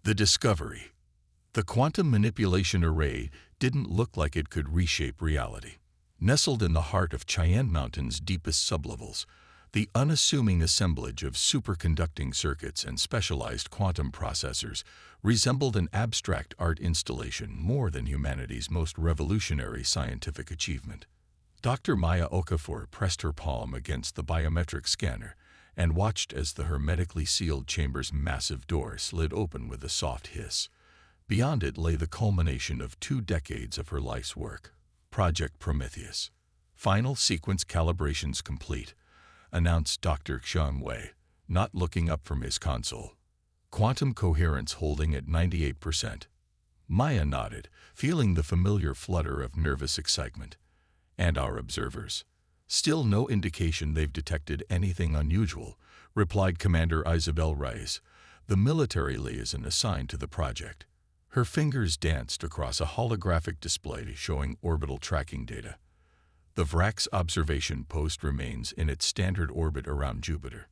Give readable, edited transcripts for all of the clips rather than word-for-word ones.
The discovery. The quantum manipulation array didn't look like it could reshape reality. Nestled in the heart of Cheyenne Mountain's deepest sublevels, the unassuming assemblage of superconducting circuits and specialized quantum processors resembled an abstract art installation more than humanity's most revolutionary scientific achievement. Dr. Maya Okafor pressed her palm against the biometric scanner and watched as the hermetically sealed chamber's massive door slid open with a soft hiss. Beyond it lay the culmination of 2 decades of her life's work, Project Prometheus. Final sequence calibrations complete, announced Dr. Xiang Wei, not looking up from his console. Quantum coherence holding at 98%. Maya nodded, feeling the familiar flutter of nervous excitement. And our observers? Still no indication they've detected anything unusual, replied Commander Isabel Reyes, the military liaison assigned to the project. Her fingers danced across a holographic display showing orbital tracking data. The Vrax observation post remains in its standard orbit around Jupiter.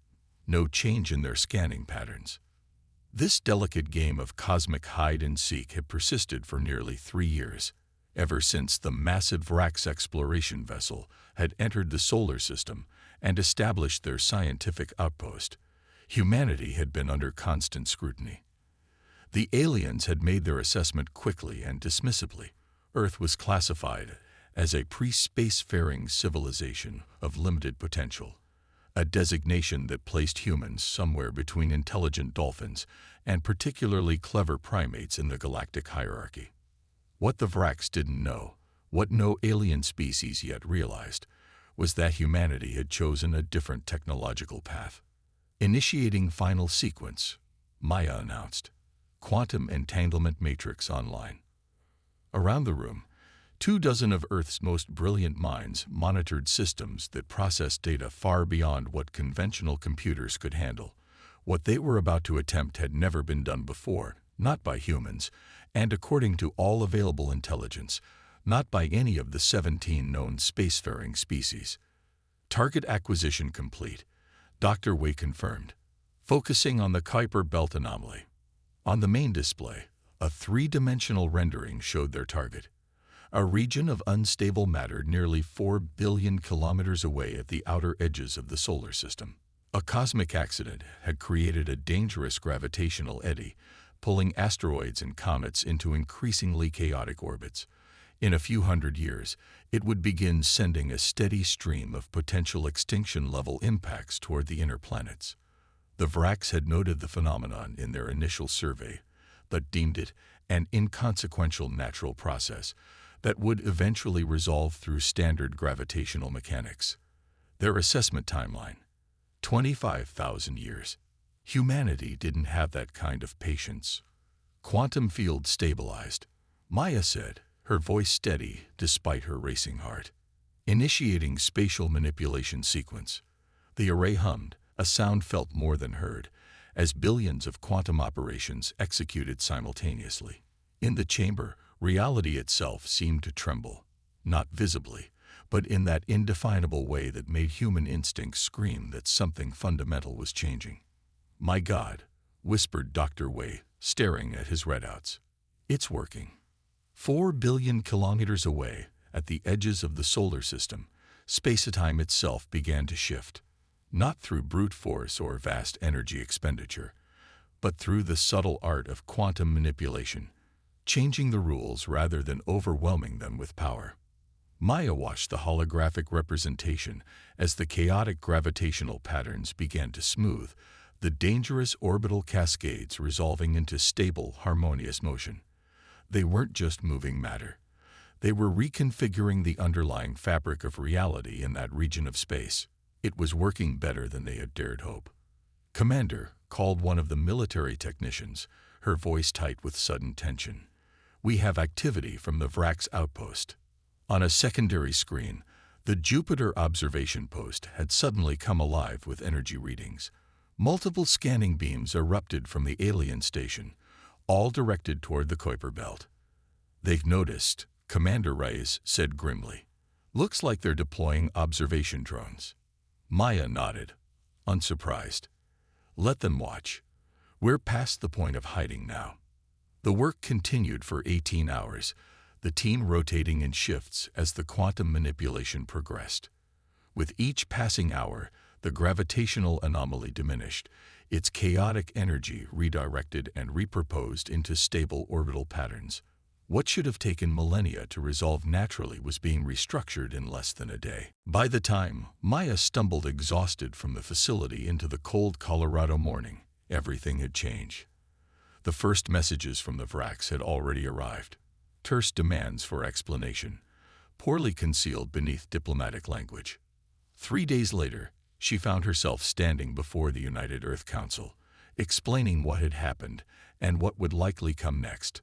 No change in their scanning patterns. This delicate game of cosmic hide-and-seek had persisted for nearly 3 years, ever since the massive Vrax exploration vessel had entered the solar system and established their scientific outpost. Humanity had been under constant scrutiny. The aliens had made their assessment quickly and dismissively. Earth was classified as a pre-spacefaring civilization of limited potential, a designation that placed humans somewhere between intelligent dolphins and particularly clever primates in the galactic hierarchy. What the Vrax didn't know, what no alien species yet realized, was that humanity had chosen a different technological path. Initiating final sequence, Maya announced. Quantum entanglement matrix online. Around the room, 24 of Earth's most brilliant minds monitored systems that processed data far beyond what conventional computers could handle. What they were about to attempt had never been done before, not by humans, and according to all available intelligence, not by any of the 17 known spacefaring species. Target acquisition complete, Dr. Wei confirmed, focusing on the Kuiper Belt anomaly. On the main display, a 3-dimensional rendering showed their target, a region of unstable matter nearly 4 billion kilometers away at the outer edges of the solar system. A cosmic accident had created a dangerous gravitational eddy, pulling asteroids and comets into increasingly chaotic orbits. In a few hundred years, it would begin sending a steady stream of potential extinction-level impacts toward the inner planets. The Vrax had noted the phenomenon in their initial survey, but deemed it an inconsequential natural process that would eventually resolve through standard gravitational mechanics. Their assessment timeline: 25,000 years. Humanity didn't have that kind of patience. Quantum field stabilized, Maya said, her voice steady despite her racing heart. Initiating spatial manipulation sequence. The array hummed, a sound felt more than heard, as billions of quantum operations executed simultaneously. In the chamber, reality itself seemed to tremble, not visibly, but in that indefinable way that made human instincts scream that something fundamental was changing. "My God," whispered Dr. Wei, staring at his readouts. "It's working." 4 billion kilometers away, at the edges of the solar system, space-time itself began to shift, not through brute force or vast energy expenditure, but through the subtle art of quantum manipulation, changing the rules rather than overwhelming them with power. Maya watched the holographic representation as the chaotic gravitational patterns began to smooth, the dangerous orbital cascades resolving into stable, harmonious motion. They weren't just moving matter. They were reconfiguring the underlying fabric of reality in that region of space. It was working better than they had dared hope. "Commander," called one of the military technicians, her voice tight with sudden tension. "We have activity from the Vrax outpost." On a secondary screen, the Jupiter observation post had suddenly come alive with energy readings. Multiple scanning beams erupted from the alien station, all directed toward the Kuiper Belt. "They've noticed," Commander Reyes said grimly. "Looks like they're deploying observation drones." Maya nodded, unsurprised. "Let them watch. We're past the point of hiding now." The work continued for 18 hours, the team rotating in shifts as the quantum manipulation progressed. With each passing hour, the gravitational anomaly diminished, its chaotic energy redirected and repurposed into stable orbital patterns. What should have taken millennia to resolve naturally was being restructured in less than a day. By the time Maya stumbled exhausted from the facility into the cold Colorado morning, everything had changed. The first messages from the Vracs had already arrived. Terse demands for explanation, poorly concealed beneath diplomatic language. 3 days later, she found herself standing before the United Earth Council, explaining what had happened and what would likely come next.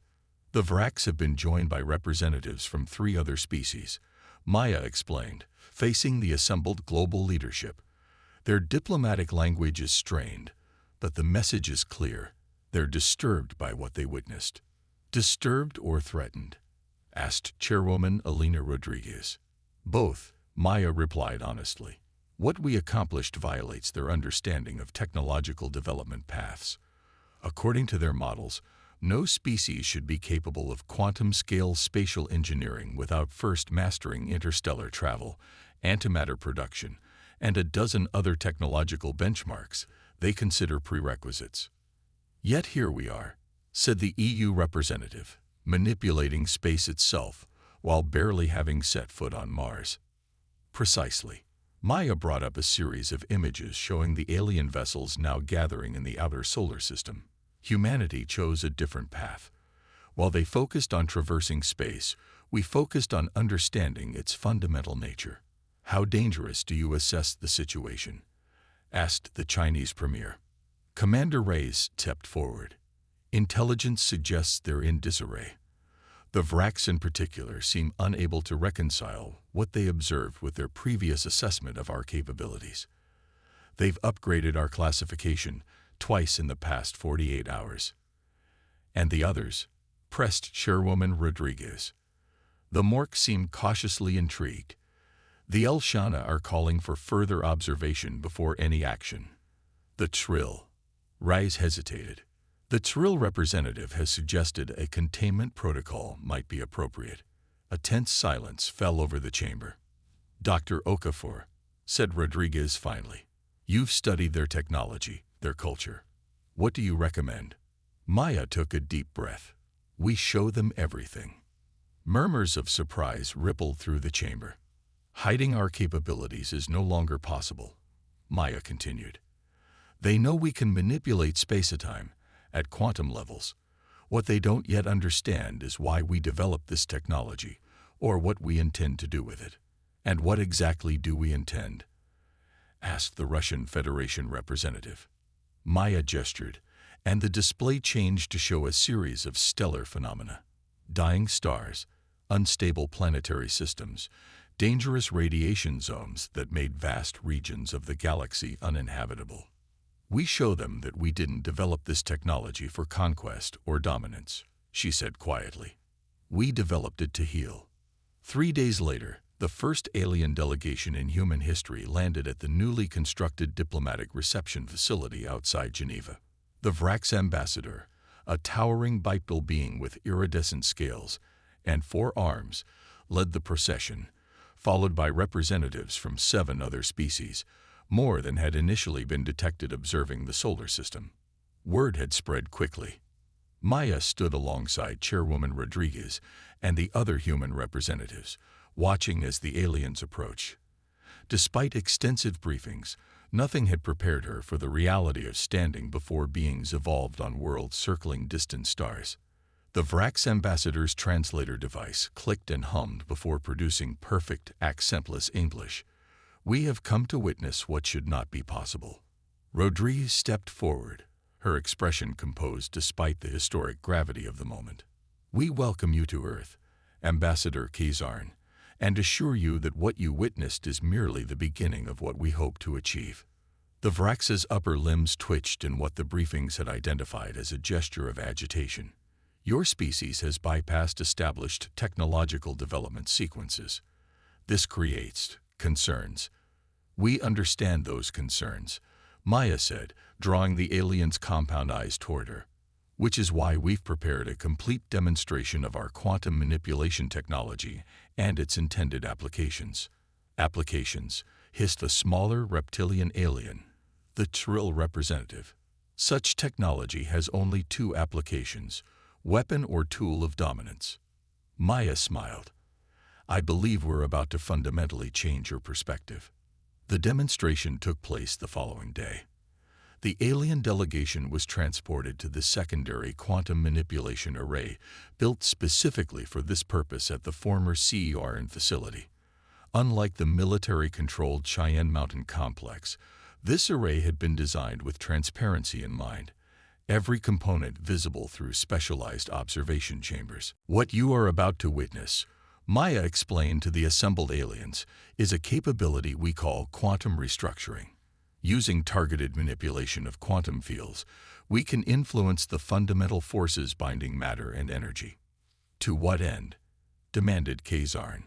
The Vracs have been joined by representatives from 3 other species, Maya explained, facing the assembled global leadership. Their diplomatic language is strained, but the message is clear. They're disturbed by what they witnessed. Disturbed or threatened? Asked Chairwoman Elena Rodriguez. Both, Maya replied honestly. What we accomplished violates their understanding of technological development paths. According to their models, no species should be capable of quantum-scale spatial engineering without first mastering interstellar travel, antimatter production, and a dozen other technological benchmarks they consider prerequisites. Yet here we are, said the EU representative, manipulating space itself while barely having set foot on Mars. Precisely. Maya brought up a series of images showing the alien vessels now gathering in the outer solar system. Humanity chose a different path. While they focused on traversing space, we focused on understanding its fundamental nature. How dangerous do you assess the situation? Asked the Chinese premier. Commander Reyes stepped forward. Intelligence suggests they're in disarray. The Vracs in particular seem unable to reconcile what they observed with their previous assessment of our capabilities. They've upgraded our classification twice in the past 48 hours. And the others? Pressed Chairwoman Rodriguez. The Mork seemed cautiously intrigued. The El Shana are calling for further observation before any action. The Trill. Reyes hesitated. The Trill representative has suggested a containment protocol might be appropriate. A tense silence fell over the chamber. Dr. Okafor, said Rodriguez finally, you've studied their technology, their culture. What do you recommend? Maya took a deep breath. We show them everything. Murmurs of surprise rippled through the chamber. Hiding our capabilities is no longer possible, Maya continued. They know we can manipulate space-time at quantum levels. What they don't yet understand is why we developed this technology, or what we intend to do with it. And what exactly do we intend? Asked the Russian Federation representative. Maya gestured, and the display changed to show a series of stellar phenomena. Dying stars, unstable planetary systems, dangerous radiation zones that made vast regions of the galaxy uninhabitable. We show them that we didn't develop this technology for conquest or dominance, she said quietly. We developed it to heal. 3 days later, the first alien delegation in human history landed at the newly constructed diplomatic reception facility outside Geneva. The Vracs ambassador, a towering bipedal being with iridescent scales and 4 arms, led the procession, followed by representatives from 7 other species, more than had initially been detected observing the solar system. Word had spread quickly. Maya stood alongside Chairwoman Rodriguez and the other human representatives, watching as the aliens approached. Despite extensive briefings, nothing had prepared her for the reality of standing before beings evolved on worlds circling distant stars. The Vracs ambassador's translator device clicked and hummed before producing perfect, accentless English. We have come to witness what should not be possible. Rodriguez stepped forward, her expression composed despite the historic gravity of the moment. We welcome you to Earth, Ambassador Kazarn, and assure you that what you witnessed is merely the beginning of what we hope to achieve. The Vrax's upper limbs twitched in what the briefings had identified as a gesture of agitation. Your species has bypassed established technological development sequences. This creates concerns. We understand those concerns, Maya said, drawing the alien's compound eyes toward her. which is why we've prepared a complete demonstration of our quantum manipulation technology and its intended applications. Applications: hissed a smaller reptilian alien, the Trill representative. Such technology has only two applications: weapon or tool of dominance. Maya smiled. I believe we're about to fundamentally change your perspective. The demonstration took place the following day. The alien delegation was transported to the secondary quantum manipulation array, built specifically for this purpose at the former CERN facility. Unlike the military-controlled Cheyenne Mountain complex, this array had been designed with transparency in mind, every component visible through specialized observation chambers. What you are about to witness, Maya explained to the assembled aliens, is a capability we call quantum restructuring. Using targeted manipulation of quantum fields, we can influence the fundamental forces binding matter and energy. To what end? Demanded Kazarn.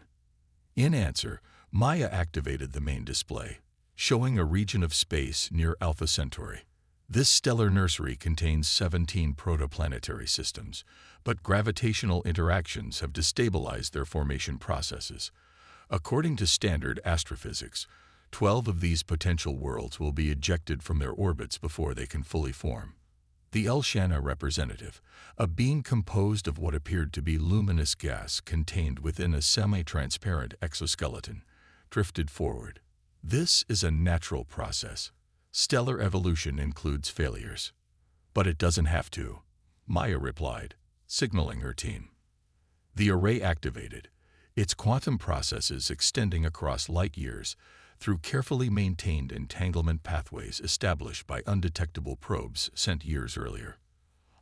In answer, Maya activated the main display, showing a region of space near Alpha Centauri. This stellar nursery contains 17 protoplanetary systems, but gravitational interactions have destabilized their formation processes. According to standard astrophysics, 12 of these potential worlds will be ejected from their orbits before they can fully form. The Elshana representative, a being composed of what appeared to be luminous gas contained within a semi-transparent exoskeleton, drifted forward. This is a natural process. Stellar evolution includes failures. But it doesn't have to, Maya replied, signaling her team. The array activated, its quantum processes extending across light years through carefully maintained entanglement pathways established by undetectable probes sent years earlier.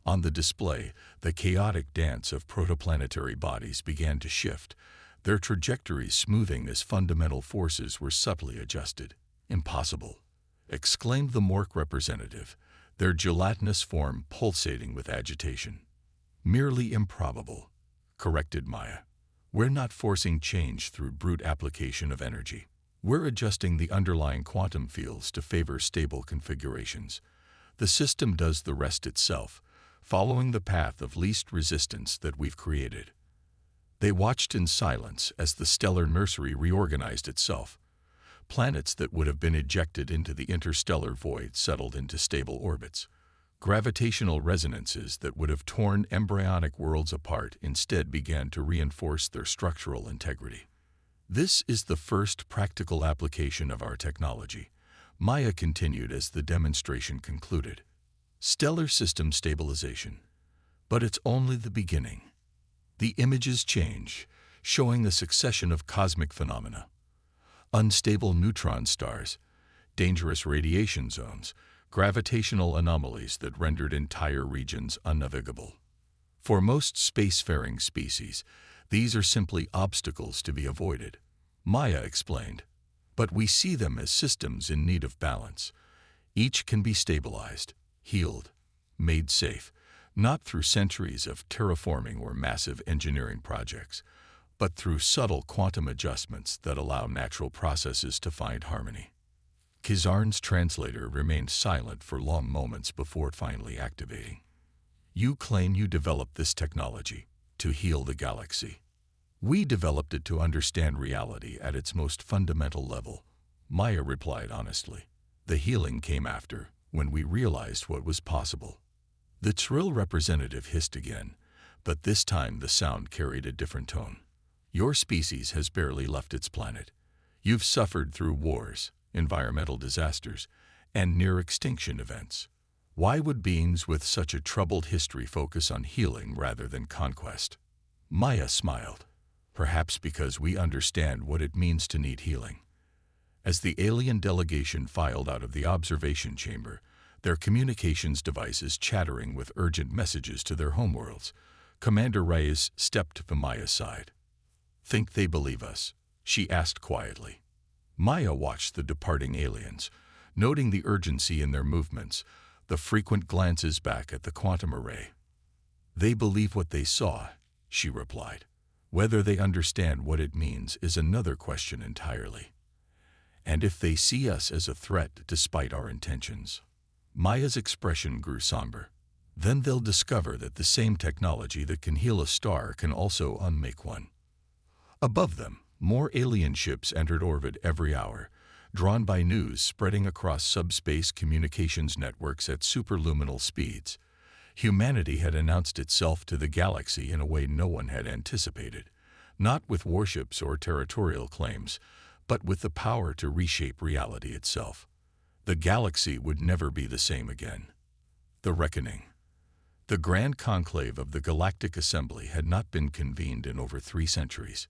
On the display, the chaotic dance of protoplanetary bodies began to shift, their trajectories smoothing as fundamental forces were subtly adjusted. Impossible, exclaimed the Mork representative, their gelatinous form pulsating with agitation. Merely improbable, corrected Maya. We're not forcing change through brute application of energy. We're adjusting the underlying quantum fields to favor stable configurations. The system does the rest itself, following the path of least resistance that we've created. They watched in silence as the stellar nursery reorganized itself. Planets that would have been ejected into the interstellar void settled into stable orbits. Gravitational resonances that would have torn embryonic worlds apart instead began to reinforce their structural integrity. This is the first practical application of our technology, Maya continued as the demonstration concluded. Stellar system stabilization. But it's only the beginning. The images change, showing a succession of cosmic phenomena. Unstable neutron stars, dangerous radiation zones, gravitational anomalies that rendered entire regions unnavigable. For most spacefaring species, these are simply obstacles to be avoided, Maya explained. But we see them as systems in need of balance. Each can be stabilized, healed, made safe, not through centuries of terraforming or massive engineering projects, but through subtle quantum adjustments that allow natural processes to find harmony. Kazarn's translator remained silent for long moments before finally activating. You claim you developed this technology to heal the galaxy. We developed it to understand reality at its most fundamental level, Maya replied honestly. The healing came after, when we realized what was possible. The Trill representative hissed again, but this time the sound carried a different tone. Your species has barely left its planet. You've suffered through wars, environmental disasters, and near-extinction events. Why would beings with such a troubled history focus on healing rather than conquest? Maya smiled. Perhaps because we understand what it means to need healing. As the alien delegation filed out of the observation chamber, their communications devices chattering with urgent messages to their homeworlds, Commander Reyes stepped to Maya's side. Think they believe us? She asked quietly. Maya watched the departing aliens, noting the urgency in their movements, the frequent glances back at the quantum array. They believe what they saw, she replied. Whether they understand what it means is another question entirely. And if they see us as a threat despite our intentions. Maya's expression grew somber. Then they'll discover that the same technology that can heal a star can also unmake one. Above them, more alien ships entered orbit every hour, drawn by news spreading across subspace communications networks at superluminal speeds. Humanity had announced itself to the galaxy in a way no one had anticipated, not with warships or territorial claims, but with the power to reshape reality itself. The galaxy would never be the same again. The Reckoning. The Grand Conclave of the Galactic Assembly had not been convened in over 3 centuries.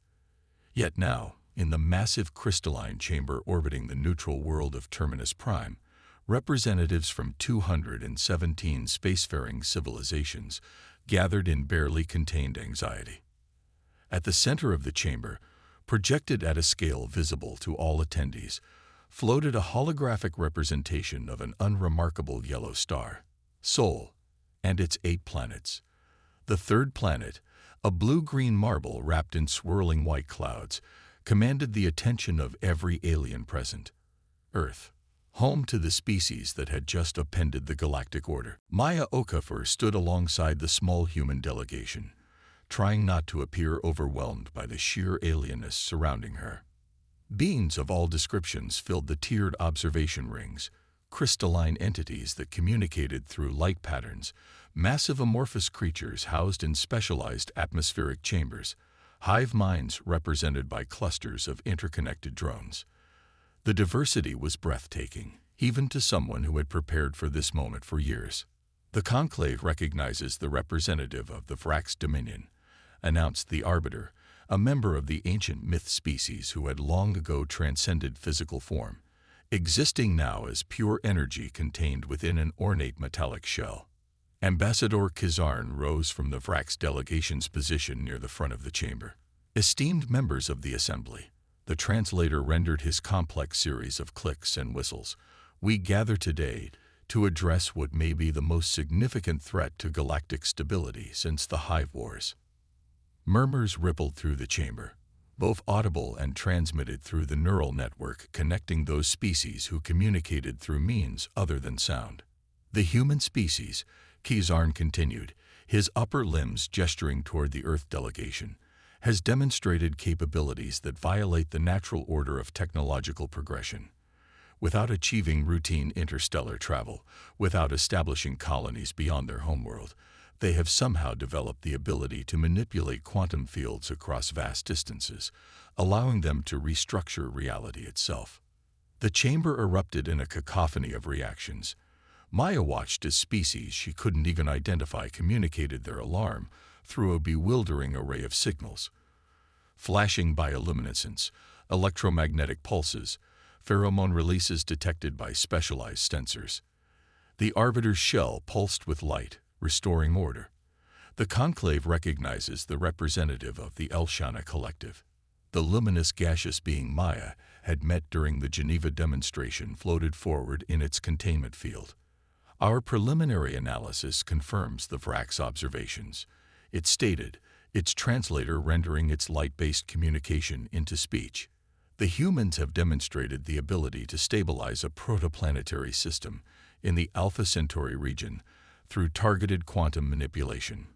Yet now, in the massive crystalline chamber orbiting the neutral world of Terminus Prime, representatives from 217 spacefaring civilizations gathered in barely contained anxiety. At the center of the chamber, projected at a scale visible to all attendees, floated a holographic representation of an unremarkable yellow star, Sol, and its 8 planets. The third planet, a blue-green marble wrapped in swirling white clouds, commanded the attention of every alien present. Earth, home to the species that had just upended the galactic order. Maya Okafor stood alongside the small human delegation, trying not to appear overwhelmed by the sheer alienness surrounding her. Beings of all descriptions filled the tiered observation rings, crystalline entities that communicated through light patterns, massive amorphous creatures housed in specialized atmospheric chambers, hive minds represented by clusters of interconnected drones. The diversity was breathtaking, even to someone who had prepared for this moment for years. The conclave recognizes the representative of the Vrax Dominion, announced the Arbiter, a member of the ancient myth species who had long ago transcended physical form, existing now as pure energy contained within an ornate metallic shell. Ambassador Kizarn rose from the Vrax delegation's position near the front of the chamber. Esteemed members of the assembly, the translator rendered his complex series of clicks and whistles. We gather today to address what may be the most significant threat to galactic stability since the Hive Wars. Murmurs rippled through the chamber, both audible and transmitted through the neural network connecting those species who communicated through means other than sound. The human species, Kizarn continued, his upper limbs gesturing toward the Earth delegation, has demonstrated capabilities that violate the natural order of technological progression. Without achieving routine interstellar travel, without establishing colonies beyond their homeworld, they have somehow developed the ability to manipulate quantum fields across vast distances, allowing them to restructure reality itself. The chamber erupted in a cacophony of reactions. Maya watched as species she couldn't even identify communicated their alarm through a bewildering array of signals. Flashing bioluminescence, electromagnetic pulses, pheromone releases detected by specialized sensors. The Arbiter's shell pulsed with light, restoring order. The conclave recognizes the representative of the Elshana collective. The luminous gaseous being Maya had met during the Geneva demonstration floated forward in its containment field. Our preliminary analysis confirms the Vrax observations, it stated, its translator rendering its light-based communication into speech. The humans have demonstrated the ability to stabilize a protoplanetary system in the Alpha Centauri region through targeted quantum manipulation.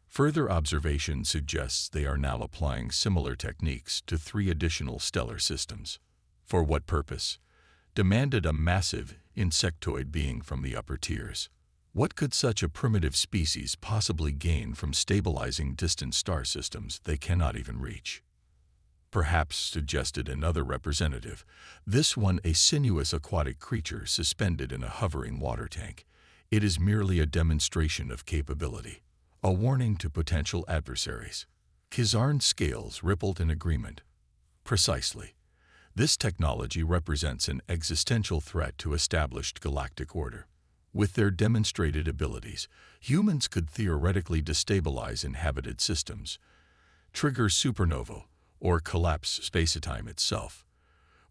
Further observation suggests they are now applying similar techniques to 3 additional stellar systems. For what purpose? Demanded a massive, insectoid being from the upper tiers. What could such a primitive species possibly gain from stabilizing distant star systems they cannot even reach? Perhaps, suggested another representative, this one a sinuous aquatic creature suspended in a hovering water tank. It is merely a demonstration of capability, a warning to potential adversaries. Kizarn's scales rippled in agreement. Precisely. This technology represents an existential threat to established galactic order. With their demonstrated abilities, humans could theoretically destabilize inhabited systems, trigger supernova, or collapse spacetime itself.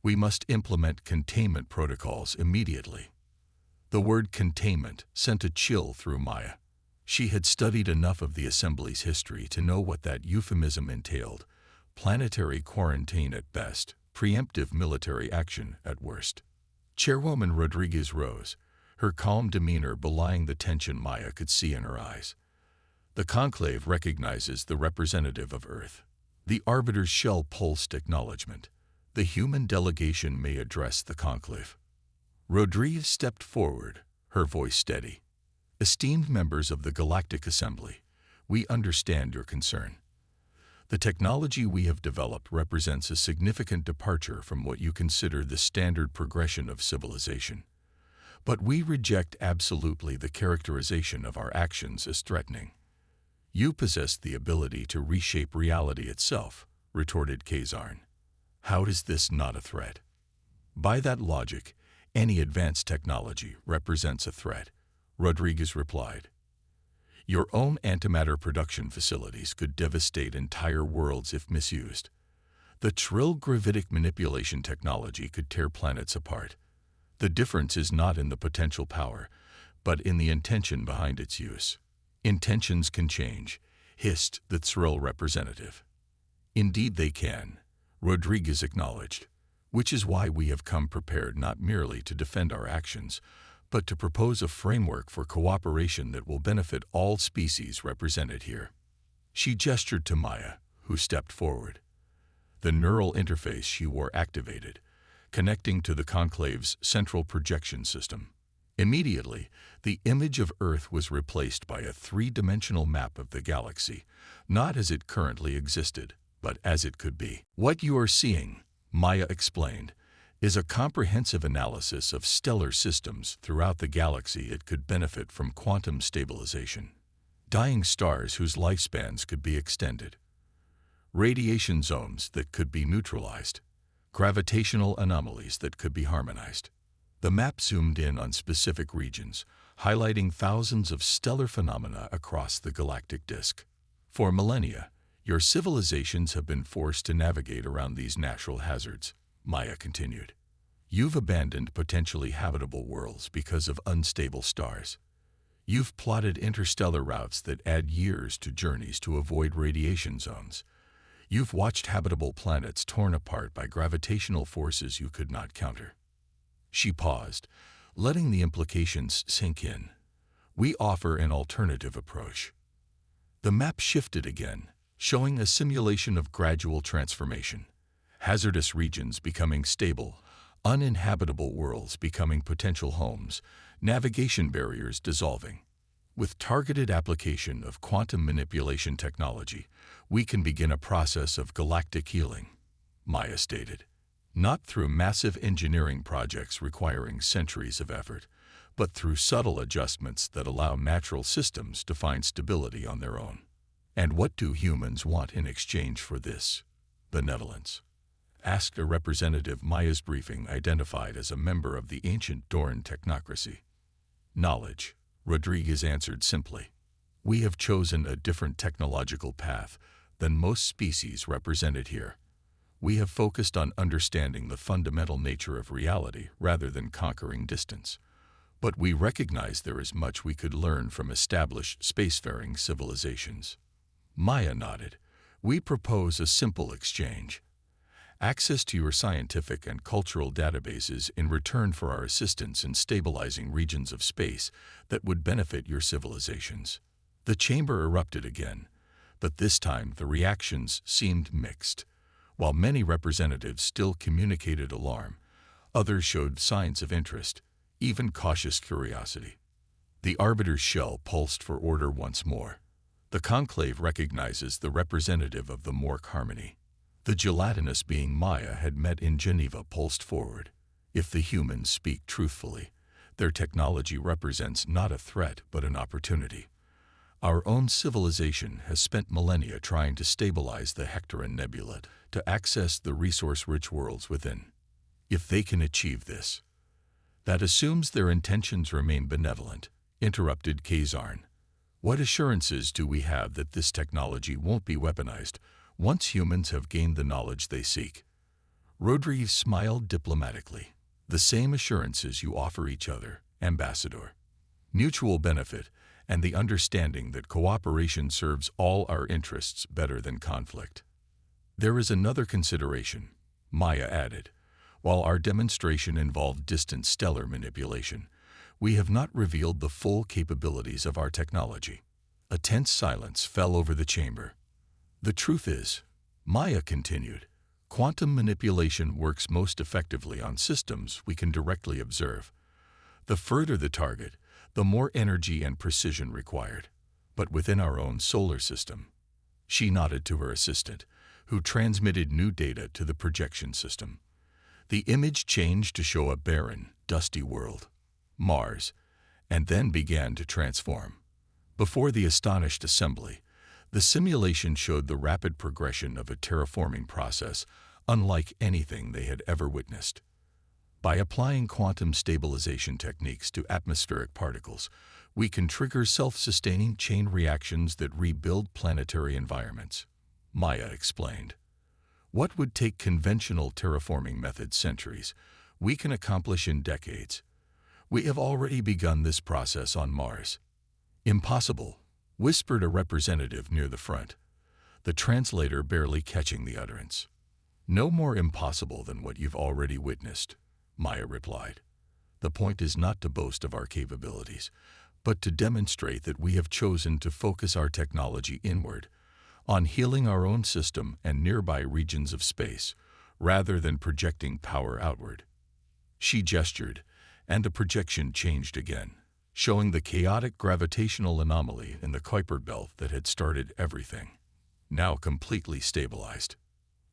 We must implement containment protocols immediately. The word containment sent a chill through Maya. She had studied enough of the Assembly's history to know what that euphemism entailed: planetary quarantine at best, preemptive military action at worst. Chairwoman Rodriguez rose, her calm demeanor belying the tension Maya could see in her eyes. The conclave recognizes the representative of Earth. The arbiter's shell pulsed acknowledgement. The human delegation may address the conclave. Rodriguez stepped forward, her voice steady. Esteemed members of the Galactic Assembly, we understand your concern. The technology we have developed represents a significant departure from what you consider the standard progression of civilization. But we reject absolutely the characterization of our actions as threatening. You possess the ability to reshape reality itself, retorted Kazarn. How is this not a threat? By that logic, any advanced technology represents a threat, Rodriguez replied. Your own antimatter production facilities could devastate entire worlds if misused. The trill gravitic manipulation technology could tear planets apart. The difference is not in the potential power, but in the intention behind its use. Intentions can change, hissed the Thrill representative. Indeed they can, Rodriguez acknowledged, which is why we have come prepared not merely to defend our actions, but to propose a framework for cooperation that will benefit all species represented here. She gestured to Maya, who stepped forward. The neural interface she wore activated, connecting to the conclave's central projection system. Immediately, the image of Earth was replaced by a three-dimensional map of the galaxy, not as it currently existed, but as it could be. What you are seeing, Maya explained, is a comprehensive analysis of stellar systems throughout the galaxy. It could benefit from quantum stabilization. Dying stars whose lifespans could be extended. Radiation zones that could be neutralized. Gravitational anomalies that could be harmonized. The map zoomed in on specific regions, highlighting thousands of stellar phenomena across the galactic disk. For millennia, your civilizations have been forced to navigate around these natural hazards, Maya continued. You've abandoned potentially habitable worlds because of unstable stars. You've plotted interstellar routes that add years to journeys to avoid radiation zones. You've watched habitable planets torn apart by gravitational forces you could not counter. She paused, letting the implications sink in. We offer an alternative approach. The map shifted again, showing a simulation of gradual transformation. Hazardous regions becoming stable, uninhabitable worlds becoming potential homes, navigation barriers dissolving. With targeted application of quantum manipulation technology, we can begin a process of galactic healing, Maya stated. Not through massive engineering projects requiring centuries of effort, but through subtle adjustments that allow natural systems to find stability on their own. And what do humans want in exchange for this? Benevolence? Asked a representative Maya's briefing identified as a member of the ancient Doran technocracy. Knowledge, Rodriguez answered simply. We have chosen a different technological path than most species represented here. We have focused on understanding the fundamental nature of reality rather than conquering distance. But we recognize there is much we could learn from established spacefaring civilizations. Maya nodded. We propose a simple exchange. Access to your scientific and cultural databases in return for our assistance in stabilizing regions of space that would benefit your civilizations. The chamber erupted again, but this time the reactions seemed mixed. While many representatives still communicated alarm, others showed signs of interest, even cautious curiosity. The arbiter's shell pulsed for order once more. The conclave recognizes the representative of the Mork harmony. The gelatinous being Maya had met in Geneva pulsed forward. If the humans speak truthfully, their technology represents not a threat but an opportunity. Our own civilization has spent millennia trying to stabilize the Hectoran Nebula to access the resource-rich worlds within. If they can achieve this, that assumes their intentions remain benevolent, interrupted Kazarn. What assurances do we have that this technology won't be weaponized once humans have gained the knowledge they seek? Rodriguez smiled diplomatically. The same assurances you offer each other, Ambassador. Mutual benefit and the understanding that cooperation serves all our interests better than conflict. There is another consideration, Maya added. While our demonstration involved distant stellar manipulation, We have not revealed the full capabilities of our technology. A tense silence fell over the chamber. The truth is, Maya continued, quantum manipulation works most effectively on systems we can directly observe. The further the target, the more energy and precision required. But within our own solar system. She nodded to her assistant, who transmitted new data to the projection system. The image changed to show a barren, dusty world, Mars, and then began to transform. Before the astonished assembly, the simulation showed the rapid progression of a terraforming process unlike anything they had ever witnessed. By applying quantum stabilization techniques to atmospheric particles, we can trigger self-sustaining chain reactions that rebuild planetary environments, Maya explained. What would take conventional terraforming methods centuries, we can accomplish in decades. We have already begun this process on Mars. Impossible, whispered a representative near the front, the translator barely catching the utterance. No more impossible than what you've already witnessed, Maya replied. The point is not to boast of our capabilities, but to demonstrate that we have chosen to focus our technology inward, on healing our own system and nearby regions of space, rather than projecting power outward. She gestured, and the projection changed again, showing the chaotic gravitational anomaly in the Kuiper belt that had started everything, now completely stabilized.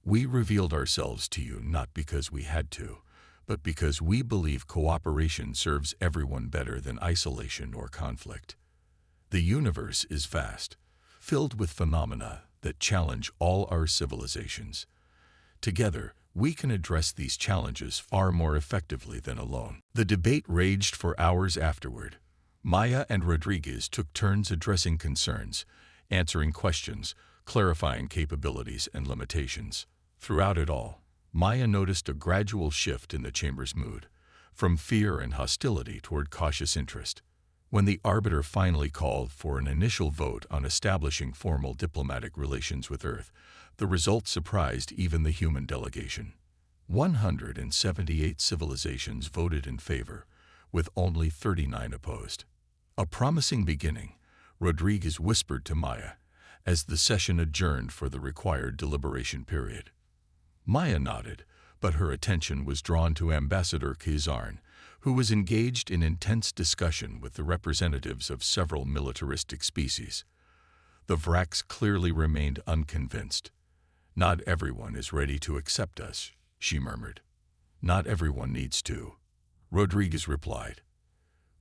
We revealed ourselves to you not because we had to, but because we believe cooperation serves everyone better than isolation or conflict. The universe is vast, filled with phenomena that challenge all our civilizations. Together, we can address these challenges far more effectively than alone. The debate raged for hours afterward. Maya and Rodriguez took turns addressing concerns, answering questions, clarifying capabilities and limitations. Throughout it all, Maya noticed a gradual shift in the chamber's mood, from fear and hostility toward cautious interest. When the arbiter finally called for an initial vote on establishing formal diplomatic relations with Earth, the result surprised even the human delegation. 178 civilizations voted in favor, with only 39 opposed. A promising beginning, Rodriguez whispered to Maya, as the session adjourned for the required deliberation period. Maya nodded, but her attention was drawn to Ambassador Kazarn, who was engaged in intense discussion with the representatives of several militaristic species. The Vraks clearly remained unconvinced. "Not everyone is ready to accept us," she murmured. "Not everyone needs to," Rodriguez replied.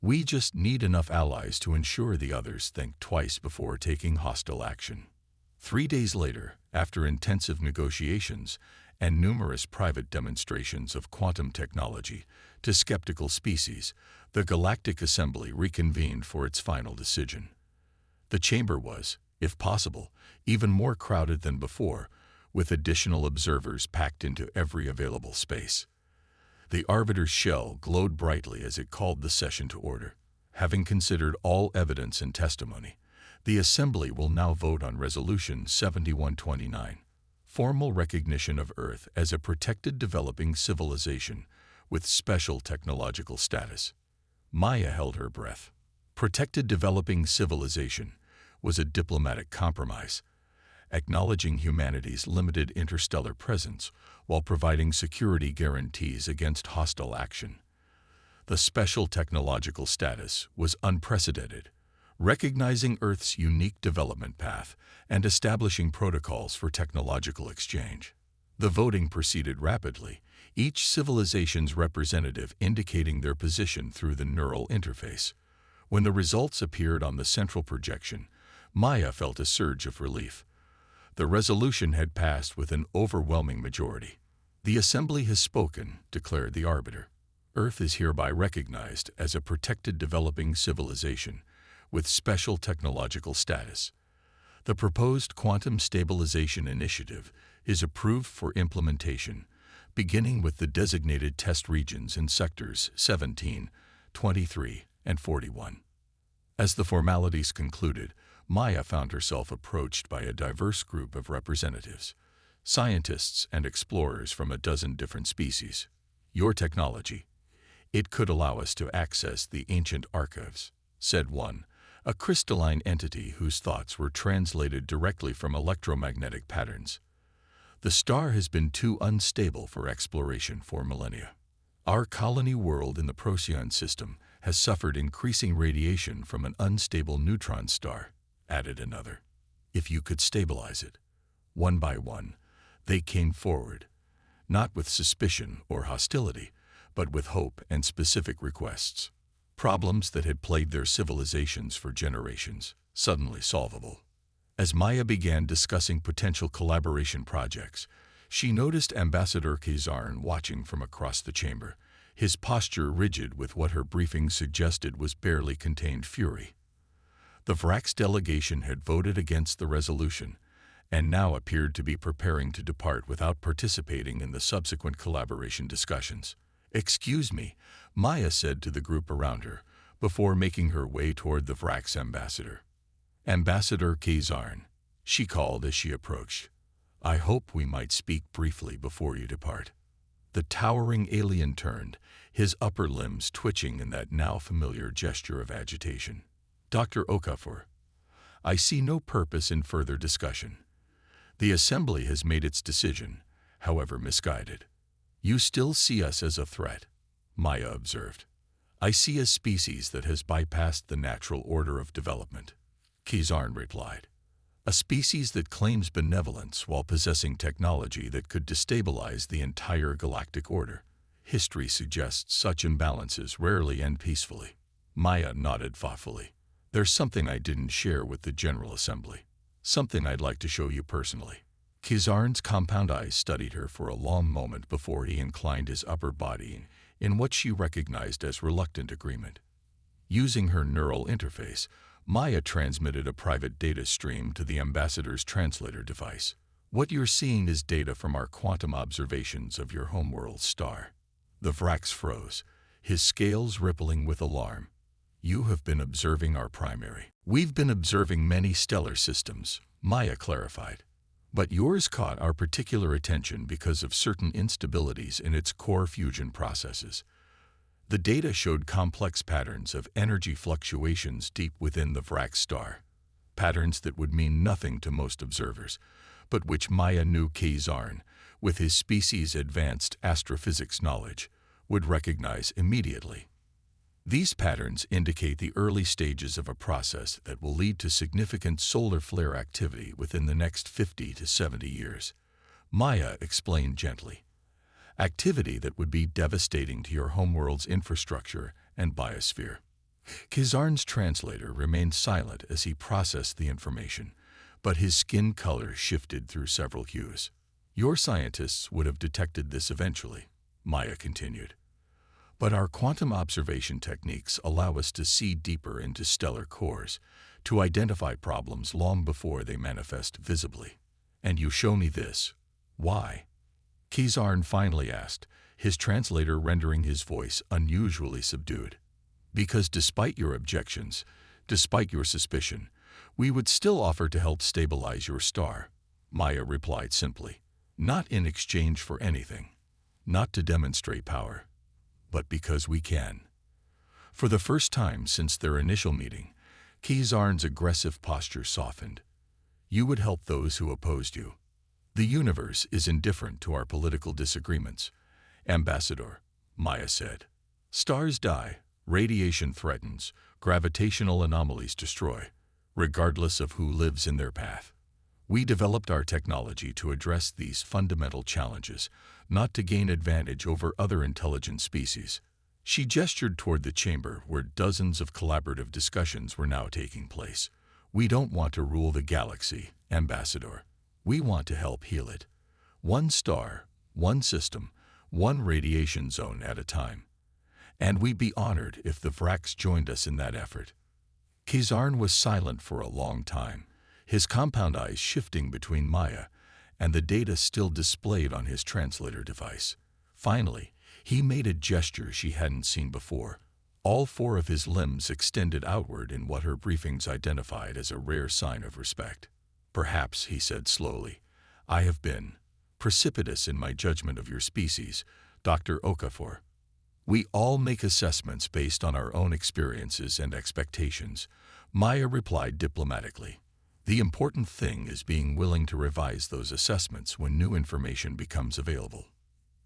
"We just need enough allies to ensure the others think twice before taking hostile action." 3 days later, after intensive negotiations and numerous private demonstrations of quantum technology to skeptical species, the Galactic Assembly reconvened for its final decision. The chamber was, if possible, even more crowded than before, with additional observers packed into every available space. The arbiter's shell glowed brightly as it called the session to order. Having considered all evidence and testimony, the Assembly will now vote on Resolution 7129, formal recognition of Earth as a protected developing civilization with special technological status. Maya held her breath. Protected developing civilization was a diplomatic compromise, acknowledging humanity's limited interstellar presence while providing security guarantees against hostile action. The special technological status was unprecedented, recognizing Earth's unique development path and establishing protocols for technological exchange. The voting proceeded rapidly, each civilization's representative indicating their position through the neural interface. When the results appeared on the central projection, Maya felt a surge of relief. The resolution had passed with an overwhelming majority. "The Assembly has spoken," declared the arbiter. "Earth is hereby recognized as a protected developing civilization with special technological status. The proposed quantum stabilization initiative is approved for implementation, beginning with the designated test regions in sectors 17, 23, and 41. As the formalities concluded, Maya found herself approached by a diverse group of representatives, scientists and explorers from a dozen different species. "Your technology, "It could allow us to access the ancient archives," said one, a crystalline entity whose thoughts were translated directly from electromagnetic patterns. "The star has been too unstable for exploration for millennia. Our colony world in the Procyon system has suffered increasing radiation from an unstable neutron star," added another. "If you could stabilize it." One by one, they came forward, not with suspicion or hostility, but with hope and specific requests. Problems that had plagued their civilizations for generations, suddenly solvable. As Maya began discussing potential collaboration projects, she noticed Ambassador Kazarn watching from across the chamber, his posture rigid with what her briefing suggested was barely contained fury. The Vrax delegation had voted against the resolution, and now appeared to be preparing to depart without participating in the subsequent collaboration discussions. "Excuse me," Maya said to the group around her, before making her way toward the Vrax ambassador. "Ambassador Kazarn," she called as she approached. "I hope we might speak briefly before you depart." The towering alien turned, his upper limbs twitching in that now familiar gesture of agitation. "Dr. Okafor, I see no purpose in further discussion. The Assembly has made its decision, however misguided." "You still see us as a threat," Maya observed. "I see a species that has bypassed the natural order of development," Kazarn replied. "A species that claims benevolence while possessing technology that could destabilize the entire galactic order. History suggests such imbalances rarely end peacefully." Maya nodded thoughtfully. "There's something I didn't share with the General Assembly. Something I'd like to show you personally." Kazarn's compound eyes studied her for a long moment before he inclined his upper body in what she recognized as reluctant agreement. Using her neural interface, Maya transmitted a private data stream to the ambassador's translator device. "What you're seeing is data from our quantum observations of your homeworld star." The Vrax froze, his scales rippling with alarm. "You have been observing our primary." "We've been observing many stellar systems," Maya clarified. "But yours caught our particular attention because of certain instabilities in its core fusion processes." The data showed complex patterns of energy fluctuations deep within the Vrax star, patterns that would mean nothing to most observers, but which Maya knew Kazarn, with his species' advanced astrophysics knowledge, would recognize immediately. These patterns indicate the early stages of a process that will lead to significant solar flare activity within the next 50 to 70 years. Maya explained gently. Activity that would be devastating to your homeworld's infrastructure and biosphere. Kazarn's translator remained silent as he processed the information, but his skin color shifted through several hues. "Your scientists would have detected this eventually," Maya continued. "But our quantum observation techniques allow us to see deeper into stellar cores, to identify problems long before they manifest visibly. And you show me this. Why?" Kazarn finally asked, his translator rendering his voice unusually subdued. "Because despite your objections, despite your suspicion, we would still offer to help stabilize your star," Maya replied simply. "Not in exchange for anything, not to demonstrate power, but because we can." For the first time since their initial meeting, Kazarn's aggressive posture softened. "You would help those who opposed you. The universe is indifferent to our political disagreements, Ambassador," Maya said. "Stars die, radiation threatens, gravitational anomalies destroy, regardless of who lives in their path. We developed our technology to address these fundamental challenges, not to gain advantage over other intelligent species." She gestured toward the chamber where dozens of collaborative discussions were now taking place. "We don't want to rule the galaxy, Ambassador. We want to help heal it. One star, one system, one radiation zone at a time. And we'd be honored if the Vrax joined us in that effort." Kazarn was silent for a long time, his compound eyes shifting between Maya and the data still displayed on his translator device. Finally, he made a gesture she hadn't seen before. All four of his limbs extended outward in what her briefings identified as a rare sign of respect. "Perhaps," he said slowly, "I have been precipitous in my judgment of your species, Dr. Okafor. We all make assessments based on our own experiences and expectations, Maya replied diplomatically. The important thing is being willing to revise those assessments when new information becomes available.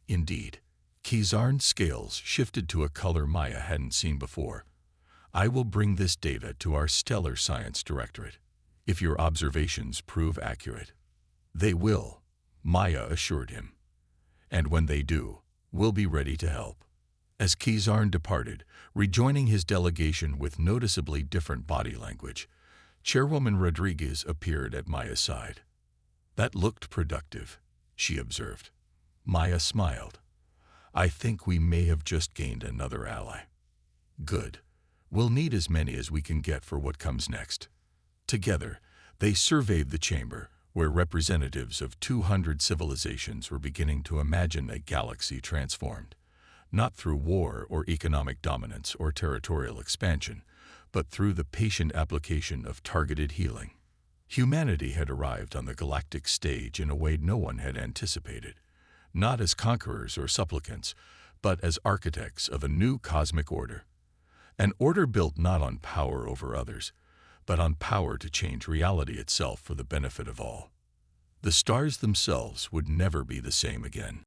Indeed, Kizarn's scales shifted to a color Maya hadn't seen before. I will bring this data to our Stellar Science Directorate, if your observations prove accurate. They will, Maya assured him. And when they do, we'll be ready to help. As Kizarn departed, rejoining his delegation with noticeably different body language, Chairwoman Rodriguez appeared at Maya's side. That looked productive, she observed. Maya smiled. I think we may have just gained another ally. Good. We'll need as many as we can get for what comes next. Together, they surveyed the chamber, where representatives of 200 civilizations were beginning to imagine a galaxy transformed, not through war or economic dominance or territorial expansion, but through the patient application of targeted healing. Humanity had arrived on the galactic stage in a way no one had anticipated, not as conquerors or supplicants, but as architects of a new cosmic order. An order built not on power over others, but on power to change reality itself for the benefit of all. The stars themselves would never be the same again.